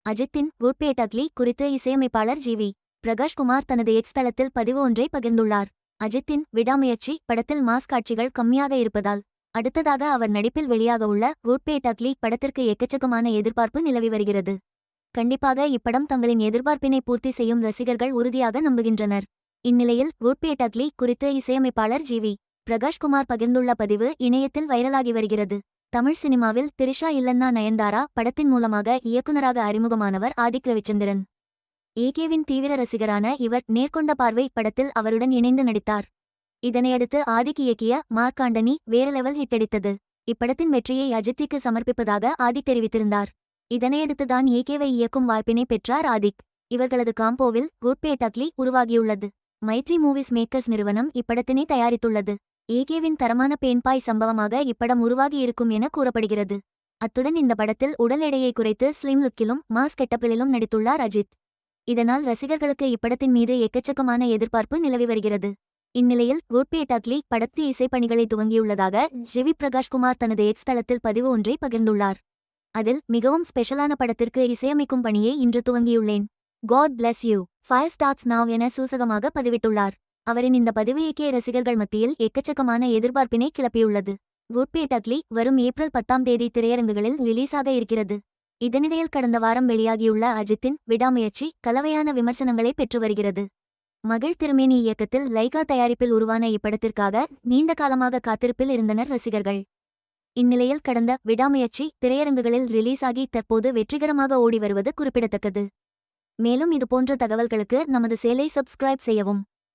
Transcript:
அஜித்தின் குட் பே டக்லி குறித்து இசையமைப்பாளர் ஜி.வி. பிரகாஷ்குமார் தனது எக்ஸ் தளத்தில் பதிவு ஒன்றை பகிர்ந்துள்ளார். அஜித்தின் விடாமுயற்சி படத்தில் மாஸ் காட்சிகள் கம்மியாக இருப்பதால் அடுத்ததாக அவர் நடிப்பில் வெளியாகவுள்ள குட் பே டக்லி படத்திற்கு எக்கச்சக்கமான எதிர்பார்ப்பு நிலவி வருகிறது. கண்டிப்பாக இப்படம் தங்களின் எதிர்பார்ப்பினை பூர்த்தி செய்யும் ரசிகர்கள் உறுதியாக நம்புகின்றனர். இந்நிலையில் குட் பே டக்லி குறித்து இசையமைப்பாளர் ஜி.வி. பிரகாஷ்குமார் பகிர்ந்துள்ள பதிவு இணையத்தில் வைரலாகி வருகிறது. தமிழ் சினிமாவில் திரிஷா இல்லன்னா நயன்தாரா படத்தின் மூலமாக இயக்குநராக அறிமுகமானவர் ஆதிக் ரவிச்சந்திரன். ஏகேவின் தீவிர ரசிகரான இவர் நேர்கொண்ட பார்வை படத்தில் அவருடன் இணைந்து நடித்தார். இதனையடுத்து ஆதிக் இயக்கிய மார்க்காண்டனி வேற லெவல் ஹிட்டடித்தது. இப்படத்தின் வெற்றியை அஜித்திற்கு சமர்ப்பிப்பதாக ஆதிக் தெரிவித்திருந்தார். இதனையடுத்துதான் ஏகேவை இயக்கும் வாய்ப்பினை பெற்றார் ஆதிக். இவர்களது காம்போவில் குட் பே டக்லி உருவாகியுள்ளது. மைத்ரி மூவிஸ் மேக்கர்ஸ் நிறுவனம் இப்படத்தினை தயாரித்துள்ளது. ஏகேவின் தரமான பேன்பாய் சம்பவமாக இப்படம் உருவாகி இருக்கும் என கூறப்படுகிறது. அத்துடன் இந்த படத்தில் உடல் எடையை குறைத்து ஸ்லிம் லுக்கிலும் மாஸ் கெட்டப்பிலும் நடித்துள்ளார் அஜித். இதனால் ரசிகர்களுக்கு இப்படத்தின் மீது எக்கச்சக்கமான எதிர்பார்ப்பு நிலவி வருகிறது. இந்நிலையில் குட் பே டக்லி படத்து இசைப்பணிகளை துவங்கியுள்ளதாக ஜி.வி. பிரகாஷ்குமார் தனது எக்ஸ் தளத்தில் பதிவு ஒன்றை பகிர்ந்துள்ளார். அதில் மிகவும் ஸ்பெஷலான படத்திற்கு இசையமைக்கும் பணியை இன்று துவங்கியுள்ளேன். காட் பிளஸ் யூ 5 ஸ்டார்ஸ் நாவ் என சூசகமாக பதிவிட்டுள்ளார். அவரின் இந்த பதிவு ஏகே ரசிகர்கள் மத்தியில் எக்கச்சக்கமான எதிர்பார்ப்பினை கிளப்பியுள்ளது. குட் பே டக்லி வரும் ஏப்ரல் 10ஆம் தேதி திரையரங்குகளில் ரிலீஸாக இருக்கிறது. இதனிடையில் கடந்த வாரம் வெளியாகியுள்ள அஜித்தின் விடாமுயற்சி கலவையான விமர்சனங்களை பெற்று வருகிறது. மகிழ் திருமேனி இயக்கத்தில் லைகா தயாரிப்பில் உருவான இப்படத்திற்காக நீண்ட காலமாக காத்திருப்பில் இருந்தனர் ரசிகர்கள். இந்நிலையில் கடந்த விடாமுயற்சி திரையரங்குகளில் ரிலீஸாகி தற்போது வெற்றிகரமாக ஓடி வருவது குறிப்பிடத்தக்கது. மேலும் இதுபோன்ற தகவல்களுக்கு நமது சேலை சப்ஸ்கிரைப் செய்யவும்.